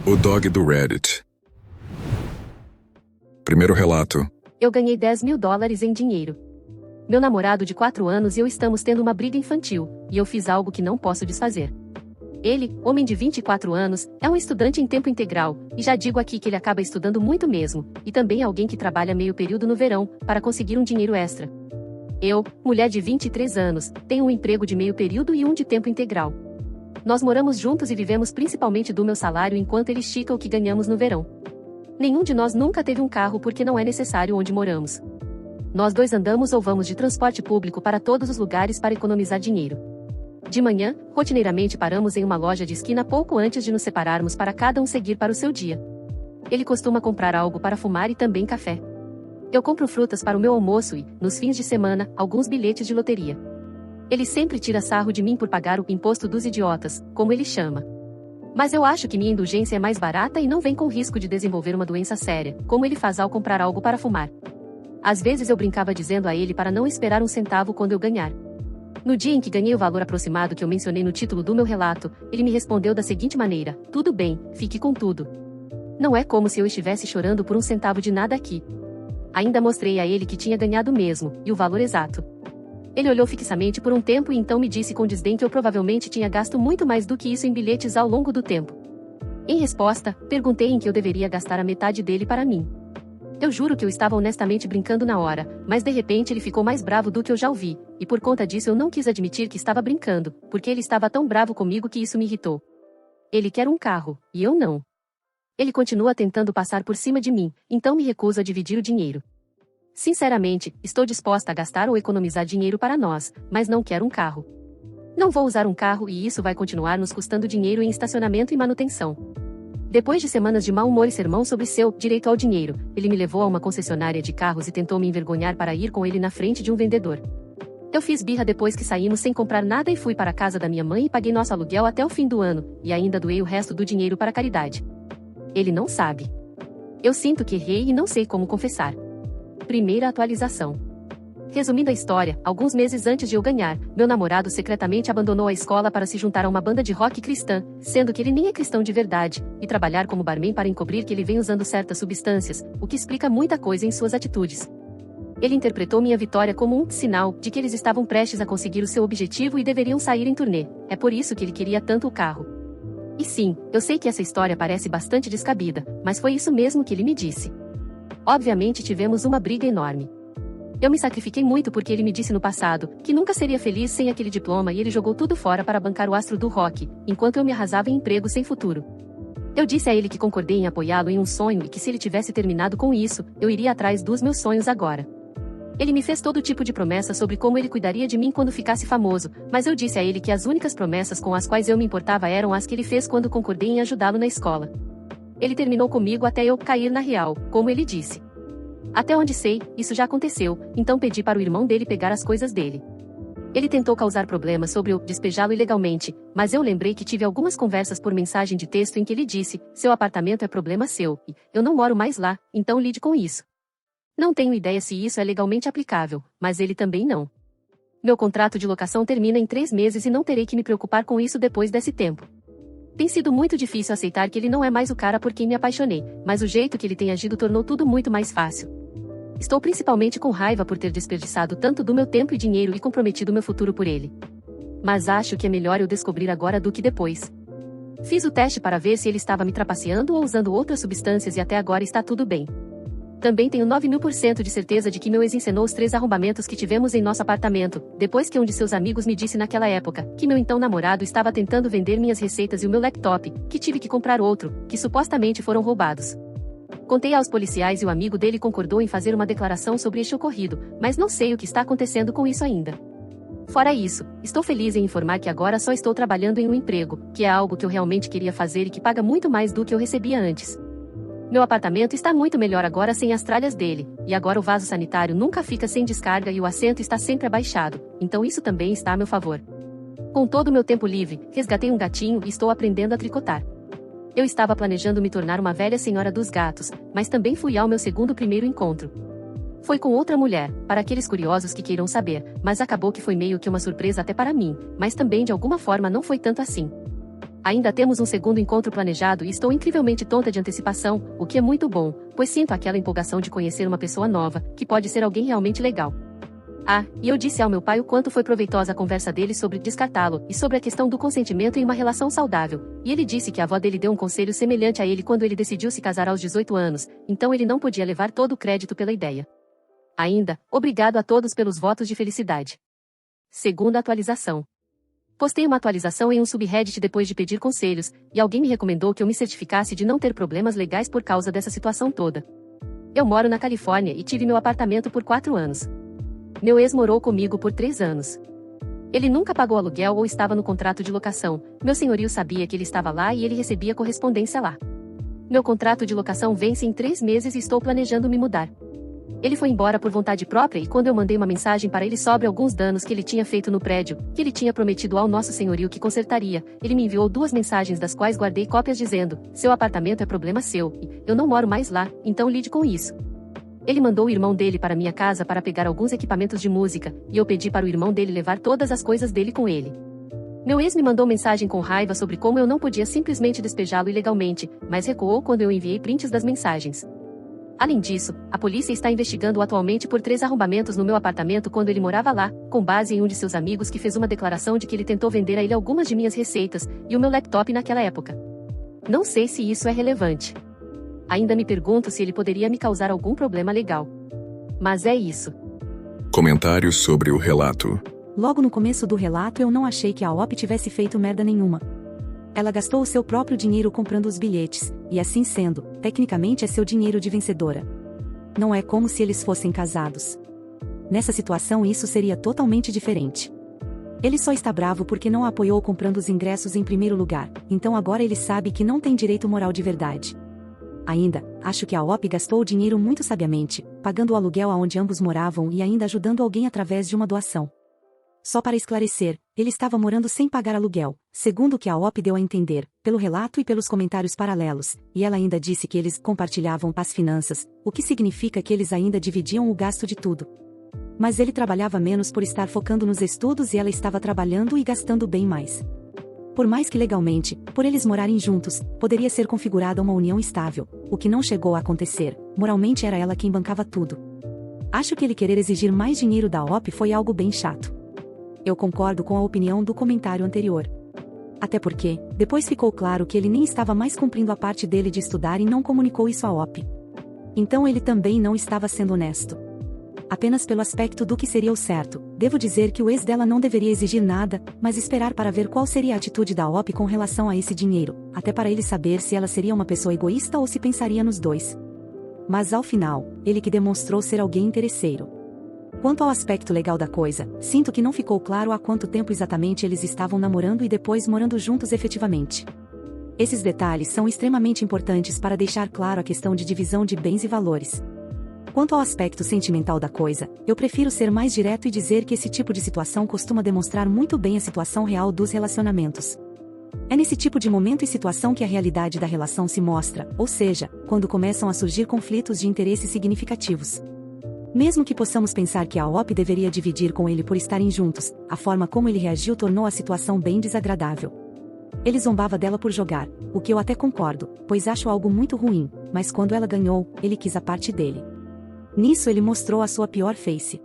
O dog do Reddit. Primeiro relato. Eu ganhei $10.000 em dinheiro. Meu namorado de 4 anos e eu estamos tendo uma briga infantil, e eu fiz algo que não posso desfazer. Ele, homem de 24 anos, é um estudante em tempo integral, e já digo aqui que ele acaba estudando muito mesmo, e também é alguém que trabalha meio período no verão, para conseguir um dinheiro extra. Eu, mulher de 23 anos, tenho um emprego de meio período e um de tempo integral. Nós moramos juntos e vivemos principalmente do meu salário enquanto ele estica o que ganhamos no verão. Nenhum de nós nunca teve um carro porque não é necessário onde moramos. Nós dois andamos ou vamos de transporte público para todos os lugares para economizar dinheiro. De manhã, rotineiramente paramos em uma loja de esquina pouco antes de nos separarmos para cada um seguir para o seu dia. Ele costuma comprar algo para fumar e também café. Eu compro frutas para o meu almoço e, nos fins de semana, alguns bilhetes de loteria. Ele sempre tira sarro de mim por pagar o imposto dos idiotas, como ele chama. Mas eu acho que minha indulgência é mais barata e não vem com risco de desenvolver uma doença séria, como ele faz ao comprar algo para fumar. Às vezes eu brincava dizendo a ele para não esperar um centavo quando eu ganhar. No dia em que ganhei o valor aproximado que eu mencionei no título do meu relato, ele me respondeu da seguinte maneira: tudo bem, fique com tudo. Não é como se eu estivesse chorando por um centavo de nada aqui. Ainda mostrei a ele que tinha ganhado mesmo, e o valor exato. Ele olhou fixamente por um tempo e então me disse com desdém que eu provavelmente tinha gasto muito mais do que isso em bilhetes ao longo do tempo. Em resposta, perguntei em que eu deveria gastar a metade dele para mim. Eu juro que eu estava honestamente brincando na hora, mas de repente ele ficou mais bravo do que eu já ouvi, e por conta disso eu não quis admitir que estava brincando, porque ele estava tão bravo comigo que isso me irritou. Ele quer um carro, e eu não. Ele continua tentando passar por cima de mim, então me recuso a dividir o dinheiro. Sinceramente, estou disposta a gastar ou economizar dinheiro para nós, mas não quero um carro. Não vou usar um carro e isso vai continuar nos custando dinheiro em estacionamento e manutenção. Depois de semanas de mau humor e sermão sobre seu direito ao dinheiro, ele me levou a uma concessionária de carros e tentou me envergonhar para ir com ele na frente de um vendedor. Eu fiz birra depois que saímos sem comprar nada e fui para a casa da minha mãe e paguei nosso aluguel até o fim do ano, e ainda doei o resto do dinheiro para a caridade. Ele não sabe. Eu sinto que errei e não sei como confessar. Primeira atualização. Resumindo a história, alguns meses antes de eu ganhar, meu namorado secretamente abandonou a escola para se juntar a uma banda de rock cristã, sendo que ele nem é cristão de verdade, e trabalhar como barman para encobrir que ele vem usando certas substâncias, o que explica muita coisa em suas atitudes. Ele interpretou minha vitória como um sinal de que eles estavam prestes a conseguir o seu objetivo e deveriam sair em turnê. É por isso que ele queria tanto o carro. E sim, eu sei que essa história parece bastante descabida, mas foi isso mesmo que ele me disse. Obviamente tivemos uma briga enorme. Eu me sacrifiquei muito porque ele me disse no passado que nunca seria feliz sem aquele diploma e ele jogou tudo fora para bancar o astro do rock, enquanto eu me arrasava em emprego sem futuro. Eu disse a ele que concordei em apoiá-lo em um sonho e que se ele tivesse terminado com isso, eu iria atrás dos meus sonhos agora. Ele me fez todo tipo de promessa sobre como ele cuidaria de mim quando ficasse famoso, mas eu disse a ele que as únicas promessas com as quais eu me importava eram as que ele fez quando concordei em ajudá-lo na escola. Ele terminou comigo até eu cair na real, como ele disse. Até onde sei, isso já aconteceu, então pedi para o irmão dele pegar as coisas dele. Ele tentou causar problemas sobre eu despejá-lo ilegalmente, mas eu lembrei que tive algumas conversas por mensagem de texto em que ele disse: seu apartamento é problema seu, e eu não moro mais lá, então lide com isso. Não tenho ideia se isso é legalmente aplicável, mas ele também não. Meu contrato de locação termina em 3 meses e não terei que me preocupar com isso depois desse tempo. Tem sido muito difícil aceitar que ele não é mais o cara por quem me apaixonei, mas o jeito que ele tem agido tornou tudo muito mais fácil. Estou principalmente com raiva por ter desperdiçado tanto do meu tempo e dinheiro e comprometido meu futuro por ele. Mas acho que é melhor eu descobrir agora do que depois. Fiz o teste para ver se ele estava me trapaceando ou usando outras substâncias e até agora está tudo bem. Também tenho 9.000% de certeza de que meu ex encenou os 3 arrombamentos que tivemos em nosso apartamento, depois que um de seus amigos me disse naquela época, que meu então namorado estava tentando vender minhas receitas e o meu laptop, que tive que comprar outro, que supostamente foram roubados. Contei aos policiais e o amigo dele concordou em fazer uma declaração sobre este ocorrido, mas não sei o que está acontecendo com isso ainda. Fora isso, estou feliz em informar que agora só estou trabalhando em um emprego, que é algo que eu realmente queria fazer e que paga muito mais do que eu recebia antes. Meu apartamento está muito melhor agora sem as tralhas dele, e agora o vaso sanitário nunca fica sem descarga e o assento está sempre abaixado, então isso também está a meu favor. Com todo o meu tempo livre, resgatei um gatinho e estou aprendendo a tricotar. Eu estava planejando me tornar uma velha senhora dos gatos, mas também fui ao meu primeiro encontro. Foi com outra mulher, para aqueles curiosos que queiram saber, mas acabou que foi meio que uma surpresa até para mim, mas também de alguma forma não foi tanto assim. Ainda temos um segundo encontro planejado e estou incrivelmente tonta de antecipação, o que é muito bom, pois sinto aquela empolgação de conhecer uma pessoa nova, que pode ser alguém realmente legal. Ah, e eu disse ao meu pai o quanto foi proveitosa a conversa dele sobre descartá-lo, e sobre a questão do consentimento em uma relação saudável, e ele disse que a avó dele deu um conselho semelhante a ele quando ele decidiu se casar aos 18 anos, então ele não podia levar todo o crédito pela ideia. Ainda, obrigado a todos pelos votos de felicidade. Segunda atualização. Postei uma atualização em um subreddit depois de pedir conselhos, e alguém me recomendou que eu me certificasse de não ter problemas legais por causa dessa situação toda. Eu moro na Califórnia e tive meu apartamento por 4 anos. Meu ex morou comigo por 3 anos. Ele nunca pagou aluguel ou estava no contrato de locação, meu senhorio sabia que ele estava lá e ele recebia correspondência lá. Meu contrato de locação vence em 3 meses e estou planejando me mudar. Ele foi embora por vontade própria e quando eu mandei uma mensagem para ele sobre alguns danos que ele tinha feito no prédio, que ele tinha prometido ao nosso senhorio que consertaria, ele me enviou 2 mensagens das quais guardei cópias dizendo, seu apartamento é problema seu, e eu não moro mais lá, então lide com isso. Ele mandou o irmão dele para minha casa para pegar alguns equipamentos de música, e eu pedi para o irmão dele levar todas as coisas dele com ele. Meu ex me mandou mensagem com raiva sobre como eu não podia simplesmente despejá-lo ilegalmente, mas recuou quando eu enviei prints das mensagens. Além disso, a polícia está investigando atualmente por 3 arrombamentos no meu apartamento quando ele morava lá, com base em um de seus amigos que fez uma declaração de que ele tentou vender a ele algumas de minhas receitas, e o meu laptop naquela época. Não sei se isso é relevante. Ainda me pergunto se ele poderia me causar algum problema legal. Mas é isso. Comentários sobre o relato. Logo no começo do relato eu não achei que a OP tivesse feito merda nenhuma. Ela gastou o seu próprio dinheiro comprando os bilhetes, e assim sendo, tecnicamente é seu dinheiro de vencedora. Não é como se eles fossem casados. Nessa situação isso seria totalmente diferente. Ele só está bravo porque não a apoiou comprando os ingressos em primeiro lugar, então agora ele sabe que não tem direito moral de verdade. Ainda, acho que a OP gastou o dinheiro muito sabiamente, pagando o aluguel aonde ambos moravam e ainda ajudando alguém através de uma doação. Só para esclarecer, ele estava morando sem pagar aluguel, segundo o que a OP deu a entender, pelo relato e pelos comentários paralelos, e ela ainda disse que eles compartilhavam as finanças, o que significa que eles ainda dividiam o gasto de tudo. Mas ele trabalhava menos por estar focando nos estudos e ela estava trabalhando e gastando bem mais. Por mais que legalmente, por eles morarem juntos, poderia ser configurada uma união estável, o que não chegou a acontecer, moralmente era ela quem bancava tudo. Acho que ele querer exigir mais dinheiro da OP foi algo bem chato. Eu concordo com a opinião do comentário anterior. Até porque, depois ficou claro que ele nem estava mais cumprindo a parte dele de estudar e não comunicou isso à OP. Então ele também não estava sendo honesto. Apenas pelo aspecto do que seria o certo, devo dizer que o ex dela não deveria exigir nada, mas esperar para ver qual seria a atitude da OP com relação a esse dinheiro, até para ele saber se ela seria uma pessoa egoísta ou se pensaria nos dois. Mas ao final, ele que demonstrou ser alguém interesseiro. Quanto ao aspecto legal da coisa, sinto que não ficou claro há quanto tempo exatamente eles estavam namorando e depois morando juntos efetivamente. Esses detalhes são extremamente importantes para deixar claro a questão de divisão de bens e valores. Quanto ao aspecto sentimental da coisa, eu prefiro ser mais direto e dizer que esse tipo de situação costuma demonstrar muito bem a situação real dos relacionamentos. É nesse tipo de momento e situação que a realidade da relação se mostra, ou seja, quando começam a surgir conflitos de interesses significativos. Mesmo que possamos pensar que a OP deveria dividir com ele por estarem juntos, a forma como ele reagiu tornou a situação bem desagradável. Ele zombava dela por jogar, o que eu até concordo, pois acho algo muito ruim, mas quando ela ganhou, ele quis a parte dele. Nisso ele mostrou a sua pior face.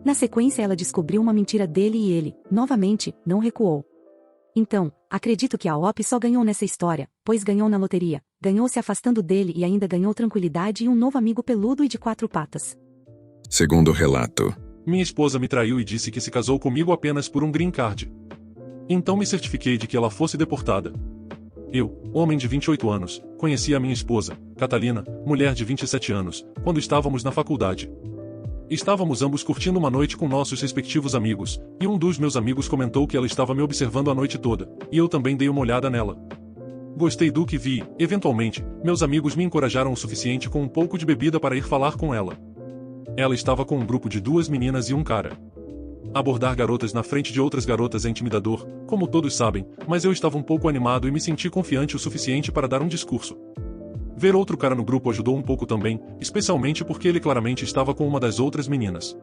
Na sequência ela descobriu uma mentira dele e ele, novamente, não recuou. Então, acredito que a OP só ganhou nessa história, pois ganhou na loteria, ganhou se afastando dele e ainda ganhou tranquilidade e um novo amigo peludo e de 4 patas. Segundo relato. Minha esposa me traiu e disse que se casou comigo apenas por um green card. Então me certifiquei de que ela fosse deportada. Eu, homem de 28 anos, conheci a minha esposa, Catalina, mulher de 27 anos, quando estávamos na faculdade. Estávamos ambos curtindo uma noite com nossos respectivos amigos, e um dos meus amigos comentou que ela estava me observando a noite toda, e eu também dei uma olhada nela. Gostei do que vi, eventualmente, meus amigos me encorajaram o suficiente com um pouco de bebida para ir falar com ela. Ela estava com um grupo de 2 meninas e um cara. Abordar garotas na frente de outras garotas é intimidador, como todos sabem, mas eu estava um pouco animado e me senti confiante o suficiente para dar um discurso. Ver outro cara no grupo ajudou um pouco também, especialmente porque ele claramente estava com uma das outras meninas.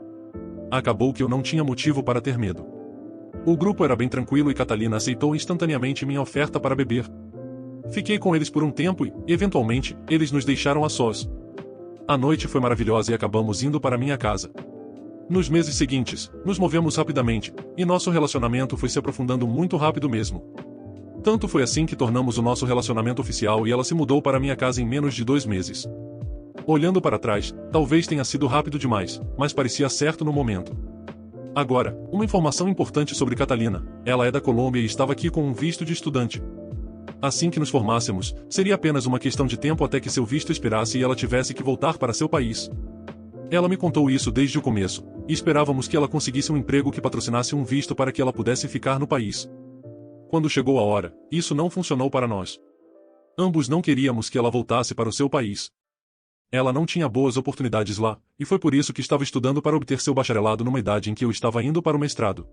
Acabou que eu não tinha motivo para ter medo. O grupo era bem tranquilo e Catalina aceitou instantaneamente minha oferta para beber. Fiquei com eles por um tempo e, eventualmente, eles nos deixaram a sós. A noite foi maravilhosa e acabamos indo para minha casa. Nos meses seguintes, nos movemos rapidamente, e nosso relacionamento foi se aprofundando muito rápido mesmo. Tanto foi assim que tornamos o nosso relacionamento oficial e ela se mudou para minha casa em menos de 2 meses. Olhando para trás, talvez tenha sido rápido demais, mas parecia certo no momento. Agora, uma informação importante sobre Catalina: ela é da Colômbia e estava aqui com um visto de estudante. Assim que nos formássemos, seria apenas uma questão de tempo até que seu visto expirasse e ela tivesse que voltar para seu país. Ela me contou isso desde o começo, e esperávamos que ela conseguisse um emprego que patrocinasse um visto para que ela pudesse ficar no país. Quando chegou a hora, isso não funcionou para nós. Ambos não queríamos que ela voltasse para o seu país. Ela não tinha boas oportunidades lá, e foi por isso que estava estudando para obter seu bacharelado numa idade em que eu estava indo para o mestrado.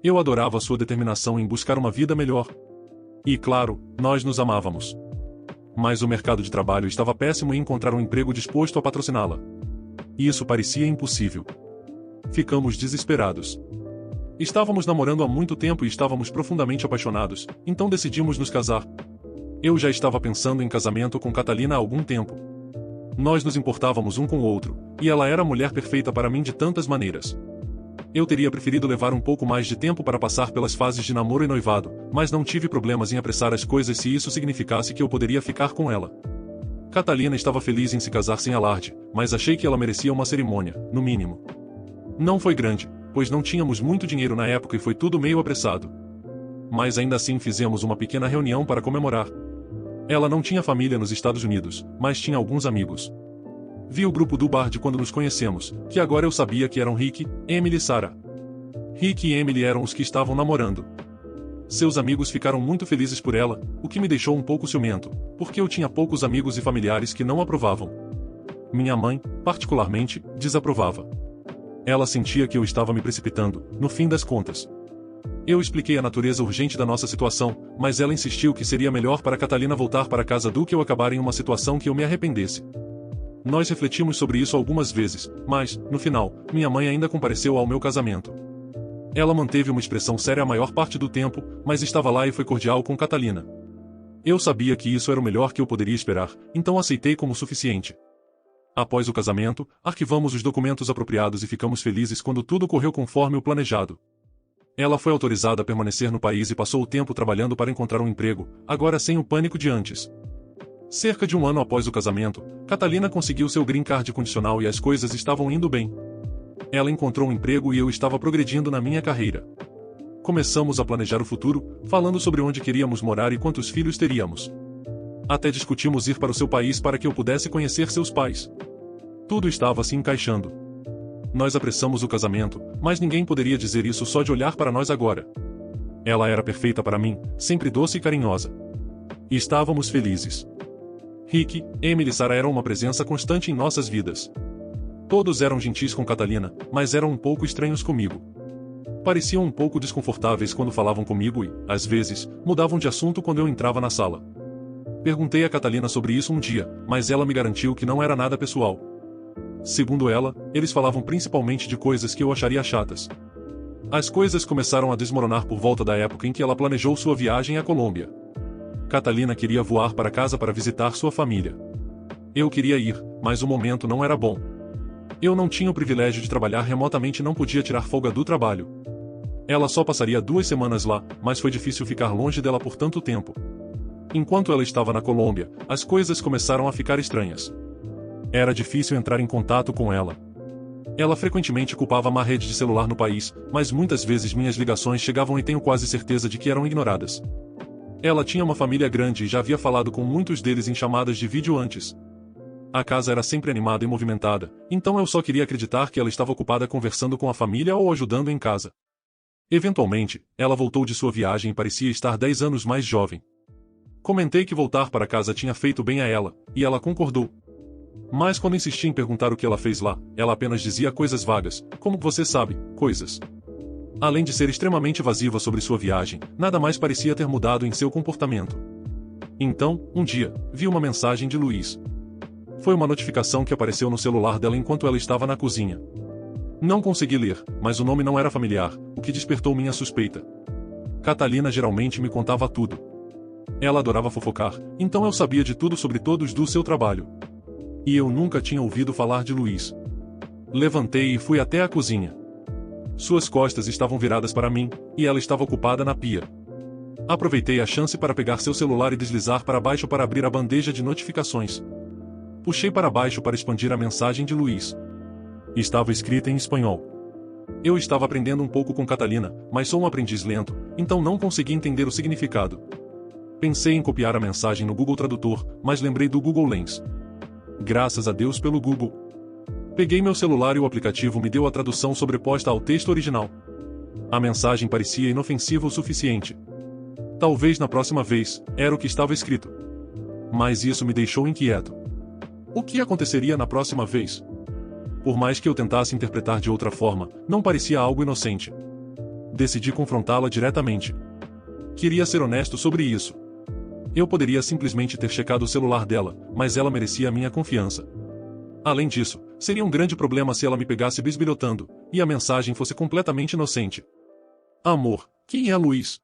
Eu adorava sua determinação em buscar uma vida melhor. E claro, nós nos amávamos. Mas o mercado de trabalho estava péssimo e encontrar um emprego disposto a patrociná-la. Isso parecia impossível. Ficamos desesperados. Estávamos namorando há muito tempo e estávamos profundamente apaixonados, então decidimos nos casar. Eu já estava pensando em casamento com Catalina há algum tempo. Nós nos importávamos um com o outro, e ela era a mulher perfeita para mim de tantas maneiras. Eu teria preferido levar um pouco mais de tempo para passar pelas fases de namoro e noivado, mas não tive problemas em apressar as coisas se isso significasse que eu poderia ficar com ela. Catalina estava feliz em se casar sem alarde, mas achei que ela merecia uma cerimônia, no mínimo. Não foi grande, pois não tínhamos muito dinheiro na época e foi tudo meio apressado. Mas ainda assim fizemos uma pequena reunião para comemorar. Ela não tinha família nos Estados Unidos, mas tinha alguns amigos. Vi o grupo do bar de quando nos conhecemos, que agora eu sabia que eram Rick, Emily e Sarah. Rick e Emily eram os que estavam namorando. Seus amigos ficaram muito felizes por ela, o que me deixou um pouco ciumento, porque eu tinha poucos amigos e familiares que não aprovavam. Minha mãe, particularmente, desaprovava. Ela sentia que eu estava me precipitando, no fim das contas. Eu expliquei a natureza urgente da nossa situação, mas ela insistiu que seria melhor para Catalina voltar para casa do que eu acabar em uma situação que eu me arrependesse. Nós refletimos sobre isso algumas vezes, mas, no final, minha mãe ainda compareceu ao meu casamento. Ela manteve uma expressão séria a maior parte do tempo, mas estava lá e foi cordial com Catalina. Eu sabia que isso era o melhor que eu poderia esperar, então aceitei como suficiente. Após o casamento, arquivamos os documentos apropriados e ficamos felizes quando tudo correu conforme o planejado. Ela foi autorizada a permanecer no país e passou o tempo trabalhando para encontrar um emprego, agora sem o pânico de antes. Cerca de um ano após o casamento, Catalina conseguiu seu green card condicional e as coisas estavam indo bem. Ela encontrou um emprego e eu estava progredindo na minha carreira. Começamos a planejar o futuro, falando sobre onde queríamos morar e quantos filhos teríamos. Até discutimos ir para o seu país para que eu pudesse conhecer seus pais. Tudo estava se encaixando. Nós apressamos o casamento, mas ninguém poderia dizer isso só de olhar para nós agora. Ela era perfeita para mim, sempre doce e carinhosa. E estávamos felizes. Rick, Emily e Sarah eram uma presença constante em nossas vidas. Todos eram gentis com Catalina, mas eram um pouco estranhos comigo. Pareciam um pouco desconfortáveis quando falavam comigo e, às vezes, mudavam de assunto quando eu entrava na sala. Perguntei a Catalina sobre isso um dia, mas ela me garantiu que não era nada pessoal. Segundo ela, eles falavam principalmente de coisas que eu acharia chatas. As coisas começaram a desmoronar por volta da época em que ela planejou sua viagem à Colômbia. Catalina queria voar para casa para visitar sua família. Eu queria ir, mas o momento não era bom. Eu não tinha o privilégio de trabalhar remotamente e não podia tirar folga do trabalho. Ela só passaria 2 semanas lá, mas foi difícil ficar longe dela por tanto tempo. Enquanto ela estava na Colômbia, as coisas começaram a ficar estranhas. Era difícil entrar em contato com ela. Ela frequentemente culpava a má rede de celular no país, mas muitas vezes minhas ligações chegavam e tenho quase certeza de que eram ignoradas. Ela tinha uma família grande e já havia falado com muitos deles em chamadas de vídeo antes. A casa era sempre animada e movimentada, então eu só queria acreditar que ela estava ocupada conversando com a família ou ajudando em casa. Eventualmente, ela voltou de sua viagem e parecia estar 10 anos mais jovem. Comentei que voltar para casa tinha feito bem a ela, e ela concordou. Mas quando insisti em perguntar o que ela fez lá, ela apenas dizia coisas vagas, como você sabe, coisas. Além de ser extremamente evasiva sobre sua viagem, nada mais parecia ter mudado em seu comportamento. Então, um dia, vi uma mensagem de Luiz. Foi uma notificação que apareceu no celular dela enquanto ela estava na cozinha. Não consegui ler, mas o nome não era familiar, o que despertou minha suspeita. Catalina geralmente me contava tudo. Ela adorava fofocar, então eu sabia de tudo sobre todos do seu trabalho. E eu nunca tinha ouvido falar de Luiz. Levantei e fui até a cozinha. Suas costas estavam viradas para mim, e ela estava ocupada na pia. Aproveitei a chance para pegar seu celular e deslizar para baixo para abrir a bandeja de notificações. Puxei para baixo para expandir a mensagem de Luiz. Estava escrita em espanhol. Eu estava aprendendo um pouco com Catalina, mas sou um aprendiz lento, então não consegui entender o significado. Pensei em copiar a mensagem no Google Tradutor, mas lembrei do Google Lens. Graças a Deus pelo Google. Peguei meu celular e o aplicativo me deu a tradução sobreposta ao texto original. A mensagem parecia inofensiva o suficiente. Talvez na próxima vez, era o que estava escrito. Mas isso me deixou inquieto. O que aconteceria na próxima vez? Por mais que eu tentasse interpretar de outra forma, não parecia algo inocente. Decidi confrontá-la diretamente. Queria ser honesto sobre isso. Eu poderia simplesmente ter checado o celular dela, mas ela merecia a minha confiança. Além disso, seria um grande problema se ela me pegasse bisbilhotando, e a mensagem fosse completamente inocente. Amor, quem é Luiz?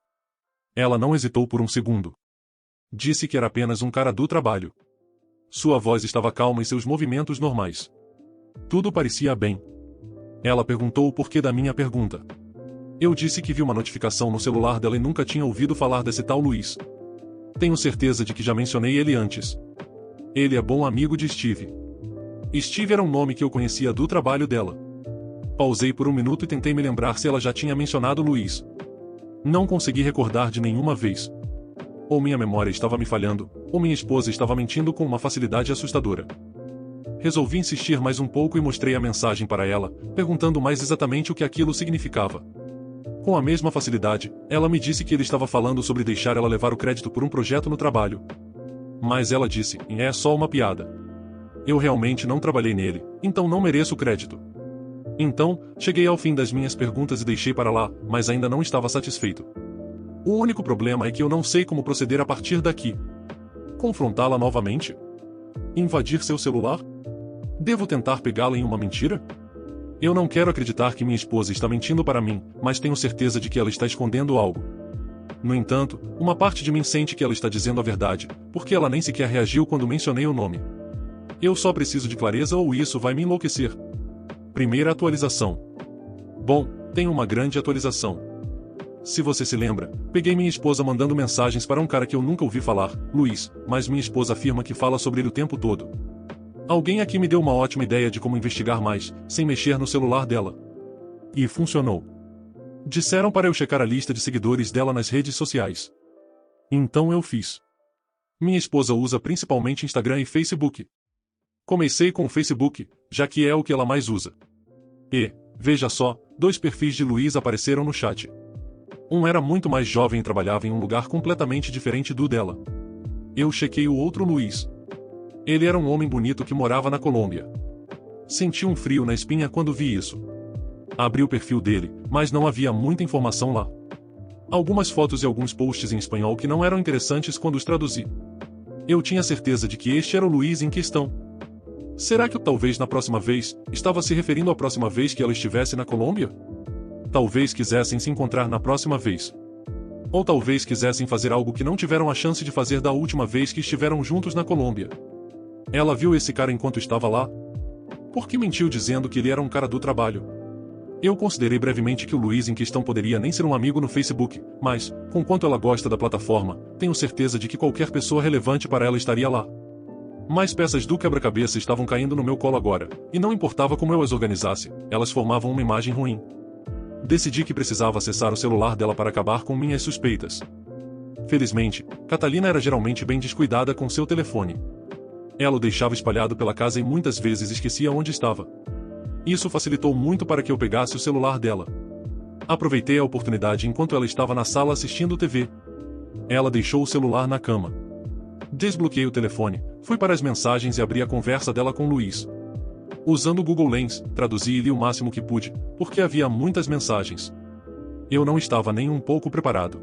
Ela não hesitou por um segundo. Disse que era apenas um cara do trabalho. Sua voz estava calma e seus movimentos normais. Tudo parecia bem. Ela perguntou o porquê da minha pergunta. Eu disse que vi uma notificação no celular dela e nunca tinha ouvido falar desse tal Luiz. Tenho certeza de que já mencionei ele antes. Ele é bom amigo de Steve. Steve era um nome que eu conhecia do trabalho dela. Pausei por um minuto e tentei me lembrar se ela já tinha mencionado Luiz. Não consegui recordar de nenhuma vez. Ou minha memória estava me falhando, ou minha esposa estava mentindo com uma facilidade assustadora. Resolvi insistir mais um pouco e mostrei a mensagem para ela, perguntando mais exatamente o que aquilo significava. Com a mesma facilidade, ela me disse que ele estava falando sobre deixar ela levar o crédito por um projeto no trabalho. Mas ela disse, é só uma piada. Eu realmente não trabalhei nele, então não mereço o crédito. Então, cheguei ao fim das minhas perguntas e deixei para lá, mas ainda não estava satisfeito. O único problema é que eu não sei como proceder a partir daqui. Confrontá-la novamente? Invadir seu celular? Devo tentar pegá-la em uma mentira? Eu não quero acreditar que minha esposa está mentindo para mim, mas tenho certeza de que ela está escondendo algo. No entanto, uma parte de mim sente que ela está dizendo a verdade, porque ela nem sequer reagiu quando mencionei o nome. Eu só preciso de clareza ou isso vai me enlouquecer. Primeira atualização. Bom, tem uma grande atualização. Se você se lembra, peguei minha esposa mandando mensagens para um cara que eu nunca ouvi falar, Luiz, mas minha esposa afirma que fala sobre ele o tempo todo. Alguém aqui me deu uma ótima ideia de como investigar mais, sem mexer no celular dela. E funcionou. Disseram para eu checar a lista de seguidores dela nas redes sociais. Então eu fiz. Minha esposa usa principalmente Instagram e Facebook. Comecei com o Facebook, já que é o que ela mais usa. E, veja só, 2 perfis de Luiz apareceram no chat. Um era muito mais jovem e trabalhava em um lugar completamente diferente do dela. Eu chequei o outro Luiz. Ele era um homem bonito que morava na Colômbia. Senti um frio na espinha quando vi isso. Abri o perfil dele, mas não havia muita informação lá. Algumas fotos e alguns posts em espanhol que não eram interessantes quando os traduzi. Eu tinha certeza de que este era o Luiz em questão. Será que o talvez na próxima vez estava se referindo à próxima vez que ela estivesse na Colômbia? Talvez quisessem se encontrar na próxima vez. Ou talvez quisessem fazer algo que não tiveram a chance de fazer da última vez que estiveram juntos na Colômbia. Ela viu esse cara enquanto estava lá? Por que mentiu dizendo que ele era um cara do trabalho? Eu considerei brevemente que o Luiz em questão poderia nem ser um amigo no Facebook, mas, com quanto ela gosta da plataforma, tenho certeza de que qualquer pessoa relevante para ela estaria lá. Mais peças do quebra-cabeça estavam caindo no meu colo agora, e não importava como eu as organizasse, elas formavam uma imagem ruim. Decidi que precisava acessar o celular dela para acabar com minhas suspeitas. Felizmente, Catalina era geralmente bem descuidada com seu telefone. Ela o deixava espalhado pela casa e muitas vezes esquecia onde estava. Isso facilitou muito para que eu pegasse o celular dela. Aproveitei a oportunidade enquanto ela estava na sala assistindo TV. Ela deixou o celular na cama. Desbloqueei o telefone, fui para as mensagens e abri a conversa dela com Luiz. Usando o Google Lens, traduzi e li o máximo que pude, porque havia muitas mensagens. Eu não estava nem um pouco preparado.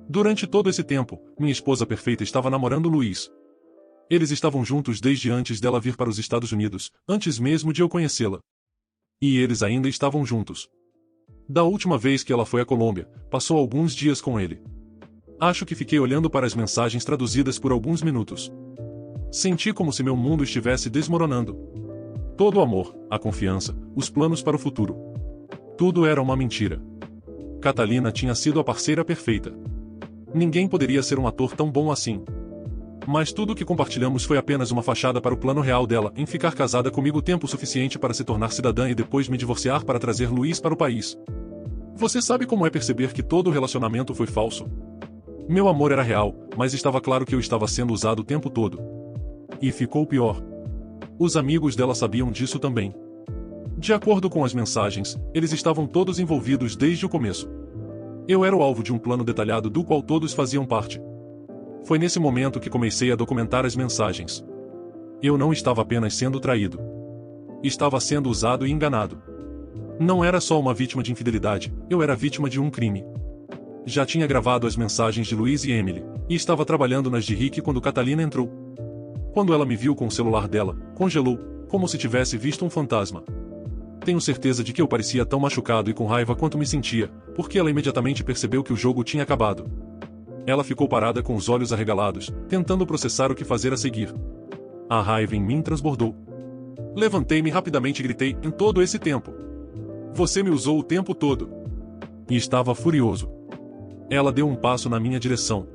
Durante todo esse tempo, minha esposa perfeita estava namorando Luiz. Eles estavam juntos desde antes dela vir para os Estados Unidos, antes mesmo de eu conhecê-la. E eles ainda estavam juntos. Da última vez que ela foi à Colômbia, passou alguns dias com ele. Acho que fiquei olhando para as mensagens traduzidas por alguns minutos. Senti como se meu mundo estivesse desmoronando. Todo o amor, a confiança, os planos para o futuro. Tudo era uma mentira. Catalina tinha sido a parceira perfeita. Ninguém poderia ser um ator tão bom assim. Mas tudo o que compartilhamos foi apenas uma fachada para o plano real dela em ficar casada comigo tempo suficiente para se tornar cidadã e depois me divorciar para trazer Luiz para o país. Você sabe como é perceber que todo o relacionamento foi falso? Meu amor era real, mas estava claro que eu estava sendo usado o tempo todo. E ficou pior. Os amigos dela sabiam disso também. De acordo com as mensagens, eles estavam todos envolvidos desde o começo. Eu era o alvo de um plano detalhado do qual todos faziam parte. Foi nesse momento que comecei a documentar as mensagens. Eu não estava apenas sendo traído. Estava sendo usado e enganado. Não era só uma vítima de infidelidade, eu era vítima de um crime. Já tinha gravado as mensagens de Luiz e Emily, e estava trabalhando nas de Rick quando Catalina entrou. Quando ela me viu com o celular dela, congelou, como se tivesse visto um fantasma. Tenho certeza de que eu parecia tão machucado e com raiva quanto me sentia, porque ela imediatamente percebeu que o jogo tinha acabado. Ela ficou parada com os olhos arregalados, tentando processar o que fazer a seguir. A raiva em mim transbordou. Levantei-me rapidamente e gritei, em todo esse tempo. Você me usou o tempo todo. E estava furioso. Ela deu um passo na minha direção.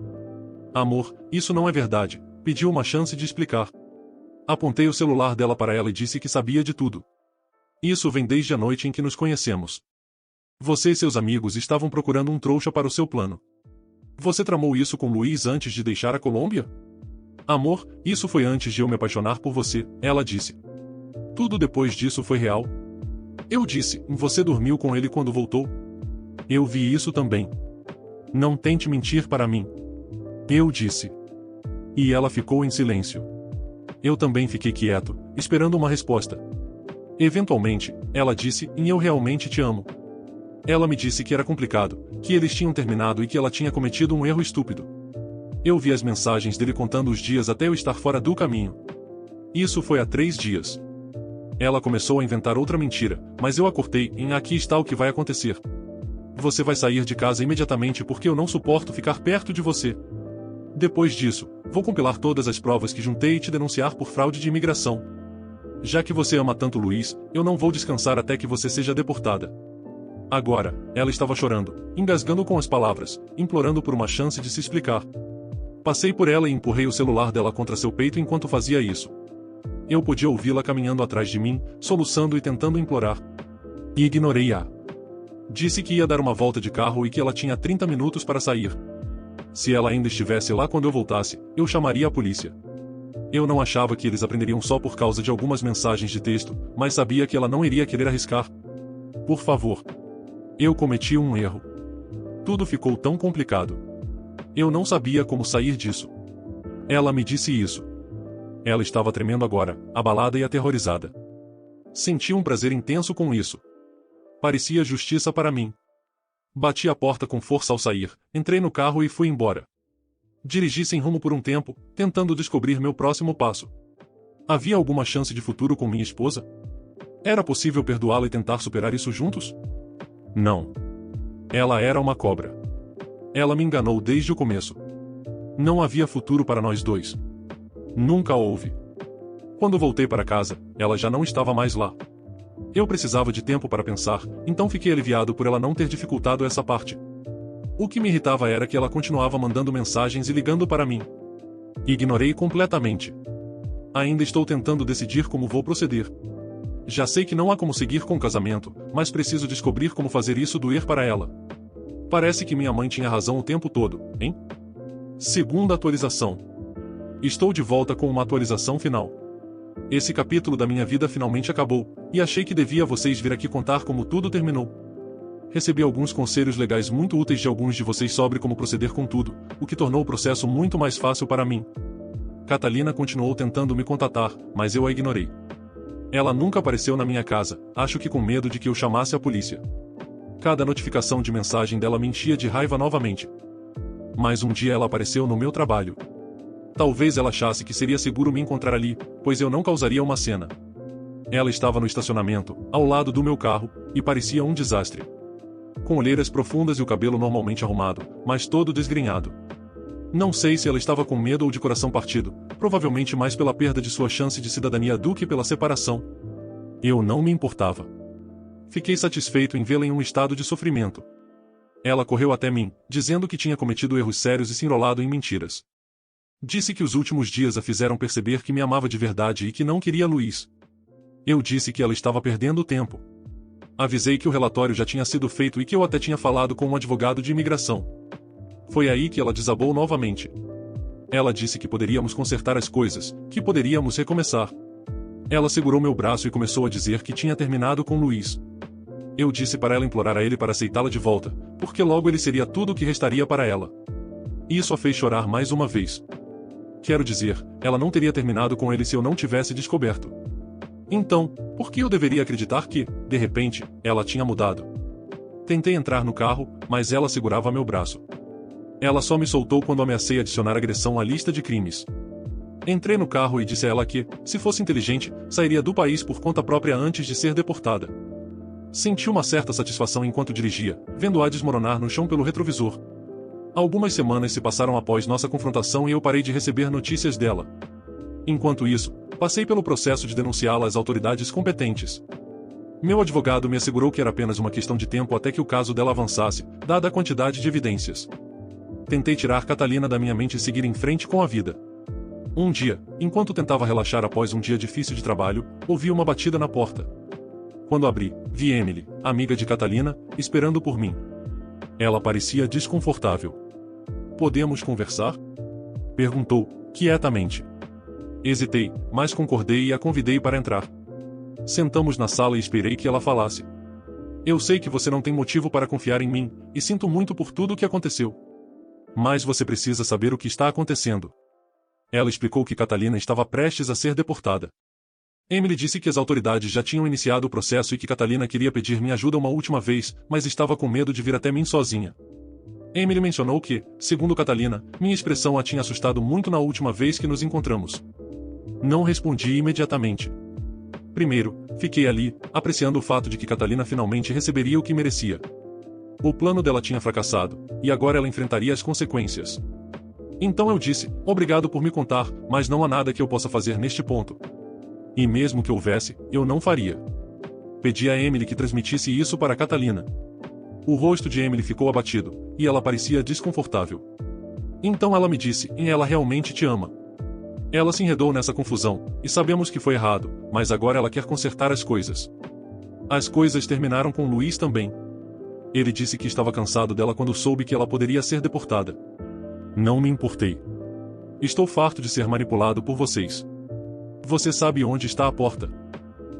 Amor, isso não é verdade. Pediu uma chance de explicar. Apontei o celular dela para ela e disse que sabia de tudo. Isso vem desde a noite em que nos conhecemos. Você e seus amigos estavam procurando um trouxa para o seu plano. Você tramou isso com Luiz antes de deixar a Colômbia? Amor, isso foi antes de eu me apaixonar por você, ela disse. Tudo depois disso foi real? Eu disse, você dormiu com ele quando voltou? Eu vi isso também. Não tente mentir para mim. Eu disse. E ela ficou em silêncio. Eu também fiquei quieto, esperando uma resposta. Eventualmente, ela disse, eu realmente te amo. Ela me disse que era complicado, que eles tinham terminado e que ela tinha cometido um erro estúpido. Eu vi as mensagens dele contando os dias até eu estar fora do caminho. Isso foi há 3 dias. Ela começou a inventar outra mentira, mas eu a cortei em aqui está o que vai acontecer. Você vai sair de casa imediatamente porque eu não suporto ficar perto de você. Depois disso, vou compilar todas as provas que juntei e te denunciar por fraude de imigração. Já que você ama tanto Luiz, eu não vou descansar até que você seja deportada. Agora, ela estava chorando, engasgando com as palavras, implorando por uma chance de se explicar. Passei por ela e empurrei o celular dela contra seu peito enquanto fazia isso. Eu podia ouvi-la caminhando atrás de mim, soluçando e tentando implorar. E ignorei-a. Disse que ia dar uma volta de carro e que ela tinha 30 minutos para sair. Se ela ainda estivesse lá quando eu voltasse, eu chamaria a polícia. Eu não achava que eles aprenderiam só por causa de algumas mensagens de texto, mas sabia que ela não iria querer arriscar. Por favor. Eu cometi um erro. Tudo ficou tão complicado. Eu não sabia como sair disso. Ela me disse isso. Ela estava tremendo agora, abalada e aterrorizada. Senti um prazer intenso com isso. Parecia justiça para mim. Bati a porta com força ao sair, entrei no carro e fui embora. Dirigi sem rumo por um tempo, tentando descobrir meu próximo passo. Havia alguma chance de futuro com minha esposa? Era possível perdoá-la e tentar superar isso juntos? Não. Ela era uma cobra. Ela me enganou desde o começo. Não havia futuro para nós dois. Nunca houve. Quando voltei para casa, ela já não estava mais lá. Eu precisava de tempo para pensar, então fiquei aliviado por ela não ter dificultado essa parte. O que me irritava era que ela continuava mandando mensagens e ligando para mim. Ignorei completamente. Ainda estou tentando decidir como vou proceder. Já sei que não há como seguir com o casamento, mas preciso descobrir como fazer isso doer para ela. Parece que minha mãe tinha razão o tempo todo, hein? Segunda atualização. Estou de volta com uma atualização final. Esse capítulo da minha vida finalmente acabou, e achei que devia a vocês vir aqui contar como tudo terminou. Recebi alguns conselhos legais muito úteis de alguns de vocês sobre como proceder com tudo, o que tornou o processo muito mais fácil para mim. Catalina continuou tentando me contatar, mas eu a ignorei. Ela nunca apareceu na minha casa, acho que com medo de que eu chamasse a polícia. Cada notificação de mensagem dela me enchia de raiva novamente. Mas um dia ela apareceu no meu trabalho. Talvez ela achasse que seria seguro me encontrar ali, pois eu não causaria uma cena. Ela estava no estacionamento, ao lado do meu carro, e parecia um desastre. Com olheiras profundas e o cabelo normalmente arrumado, mas todo desgrenhado. Não sei se ela estava com medo ou de coração partido, provavelmente mais pela perda de sua chance de cidadania do que pela separação. Eu não me importava. Fiquei satisfeito em vê-la em um estado de sofrimento. Ela correu até mim, dizendo que tinha cometido erros sérios e se enrolado em mentiras. Disse que os últimos dias a fizeram perceber que me amava de verdade e que não queria Luiz. Eu disse que ela estava perdendo tempo. Avisei que o relatório já tinha sido feito e que eu até tinha falado com um advogado de imigração. Foi aí que ela desabou novamente. Ela disse que poderíamos consertar as coisas, que poderíamos recomeçar. Ela segurou meu braço e começou a dizer que tinha terminado com Luiz. Eu disse para ela implorar a ele para aceitá-la de volta, porque logo ele seria tudo o que restaria para ela. Isso a fez chorar mais uma vez. Quero dizer, ela não teria terminado com ele se eu não tivesse descoberto. Então, por que eu deveria acreditar que, de repente, ela tinha mudado? Tentei entrar no carro, mas ela segurava meu braço. Ela só me soltou quando ameacei adicionar agressão à lista de crimes. Entrei no carro e disse a ela que, se fosse inteligente, sairia do país por conta própria antes de ser deportada. Senti uma certa satisfação enquanto dirigia, vendo-a desmoronar no chão pelo retrovisor. Algumas semanas se passaram após nossa confrontação e eu parei de receber notícias dela. Enquanto isso, passei pelo processo de denunciá-la às autoridades competentes. Meu advogado me assegurou que era apenas uma questão de tempo até que o caso dela avançasse, dada a quantidade de evidências. Tentei tirar Catalina da minha mente e seguir em frente com a vida. Um dia, enquanto tentava relaxar após um dia difícil de trabalho, ouvi uma batida na porta. Quando abri, vi Emily, amiga de Catalina, esperando por mim. Ela parecia desconfortável. "Podemos conversar?" perguntou, quietamente. Hesitei, mas concordei e a convidei para entrar. Sentamos na sala e esperei que ela falasse. "Eu sei que você não tem motivo para confiar em mim, e sinto muito por tudo o que aconteceu. Mas você precisa saber o que está acontecendo." Ela explicou que Catalina estava prestes a ser deportada. Emily disse que as autoridades já tinham iniciado o processo e que Catalina queria pedir minha ajuda uma última vez, mas estava com medo de vir até mim sozinha. Emily mencionou que, segundo Catalina, minha expressão a tinha assustado muito na última vez que nos encontramos. Não respondi imediatamente. Primeiro, fiquei ali, apreciando o fato de que Catalina finalmente receberia o que merecia. O plano dela tinha fracassado, e agora ela enfrentaria as consequências. Então eu disse, obrigado por me contar, mas não há nada que eu possa fazer neste ponto. E mesmo que houvesse, eu não faria. Pedi a Emily que transmitisse isso para Catalina. O rosto de Emily ficou abatido, e ela parecia desconfortável. Então ela me disse, e ela realmente te ama. Ela se enredou nessa confusão, e sabemos que foi errado, mas agora ela quer consertar as coisas. As coisas terminaram com Luiz também. Ele disse que estava cansado dela quando soube que ela poderia ser deportada. Não me importei. Estou farto de ser manipulado por vocês. Você sabe onde está a porta.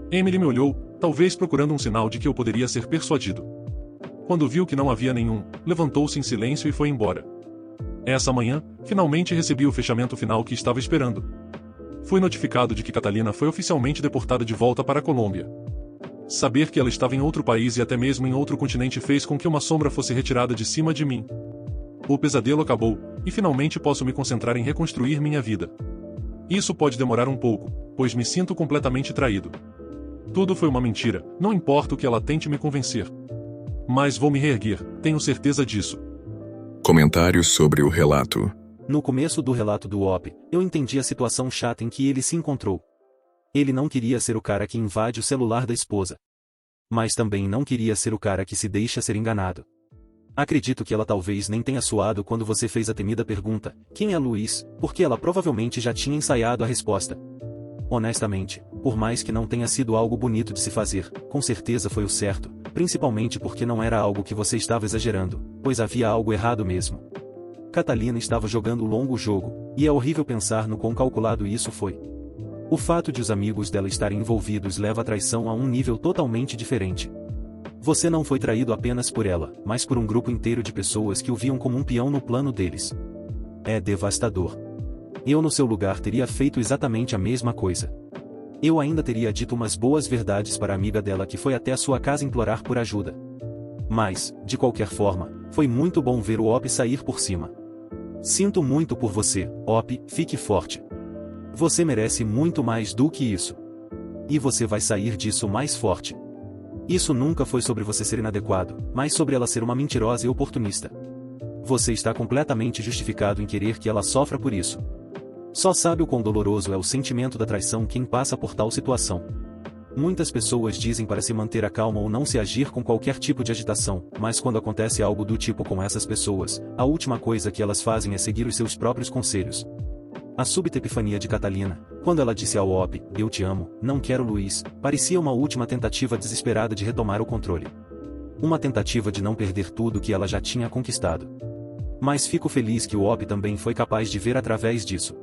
Emily me olhou, talvez procurando um sinal de que eu poderia ser persuadido. Quando viu que não havia nenhum, levantou-se em silêncio e foi embora. Essa manhã, finalmente recebi o fechamento final que estava esperando. Fui notificado de que Catalina foi oficialmente deportada de volta para a Colômbia. Saber que ela estava em outro país e até mesmo em outro continente fez com que uma sombra fosse retirada de cima de mim. O pesadelo acabou, e finalmente posso me concentrar em reconstruir minha vida. Isso pode demorar um pouco, pois me sinto completamente traído. Tudo foi uma mentira, não importa o que ela tente me convencer. Mas vou me reerguer, tenho certeza disso. Comentários sobre o relato. No começo do relato do OP, eu entendi a situação chata em que ele se encontrou. Ele não queria ser o cara que invade o celular da esposa. Mas também não queria ser o cara que se deixa ser enganado. Acredito que ela talvez nem tenha suado quando você fez a temida pergunta, quem é Luiz, porque ela provavelmente já tinha ensaiado a resposta. Honestamente, por mais que não tenha sido algo bonito de se fazer, com certeza foi o certo, principalmente porque não era algo que você estava exagerando, pois havia algo errado mesmo. Catalina estava jogando um longo jogo, e é horrível pensar no quão calculado isso foi. O fato de os amigos dela estarem envolvidos leva a traição a um nível totalmente diferente. Você não foi traído apenas por ela, mas por um grupo inteiro de pessoas que o viam como um peão no plano deles. É devastador. Eu no seu lugar teria feito exatamente a mesma coisa. Eu ainda teria dito umas boas verdades para a amiga dela que foi até a sua casa implorar por ajuda. Mas, de qualquer forma, foi muito bom ver o OP sair por cima. Sinto muito por você, OP, fique forte. Você merece muito mais do que isso. E você vai sair disso mais forte. Isso nunca foi sobre você ser inadequado, mas sobre ela ser uma mentirosa e oportunista. Você está completamente justificado em querer que ela sofra por isso. Só sabe o quão doloroso é o sentimento da traição quem passa por tal situação. Muitas pessoas dizem para se manter a calma ou não se agir com qualquer tipo de agitação, mas quando acontece algo do tipo com essas pessoas, a última coisa que elas fazem é seguir os seus próprios conselhos. A súbita epifania de Catalina, quando ela disse ao Op, "Eu te amo, não quero Luiz", parecia uma última tentativa desesperada de retomar o controle. Uma tentativa de não perder tudo que ela já tinha conquistado. Mas fico feliz que o Op também foi capaz de ver através disso.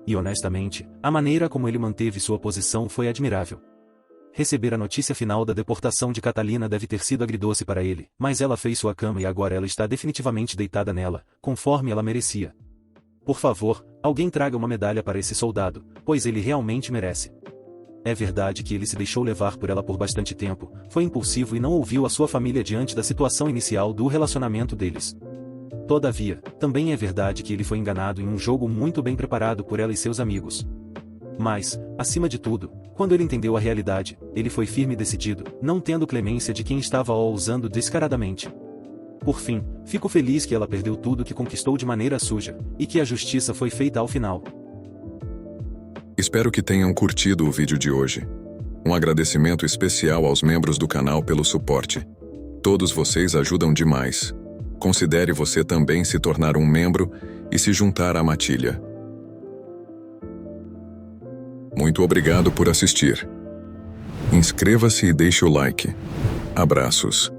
E honestamente, a maneira como ele manteve sua posição foi admirável. Receber a notícia final da deportação de Catalina deve ter sido agridoce para ele, mas ela fez sua cama e agora ela está definitivamente deitada nela, conforme ela merecia. Por favor, alguém traga uma medalha para esse soldado, pois ele realmente merece. É verdade que ele se deixou levar por ela por bastante tempo, foi impulsivo e não ouviu a sua família diante da situação inicial do relacionamento deles. Todavia, também é verdade que ele foi enganado em um jogo muito bem preparado por ela e seus amigos. Mas, acima de tudo, quando ele entendeu a realidade, ele foi firme e decidido, não tendo clemência de quem estava o usando descaradamente. Por fim, fico feliz que ela perdeu tudo que conquistou de maneira suja, e que a justiça foi feita ao final. Espero que tenham curtido o vídeo de hoje. Um agradecimento especial aos membros do canal pelo suporte. Todos vocês ajudam demais. Considere você também se tornar um membro e se juntar à matilha. Muito obrigado por assistir. Inscreva-se e deixe o like. Abraços.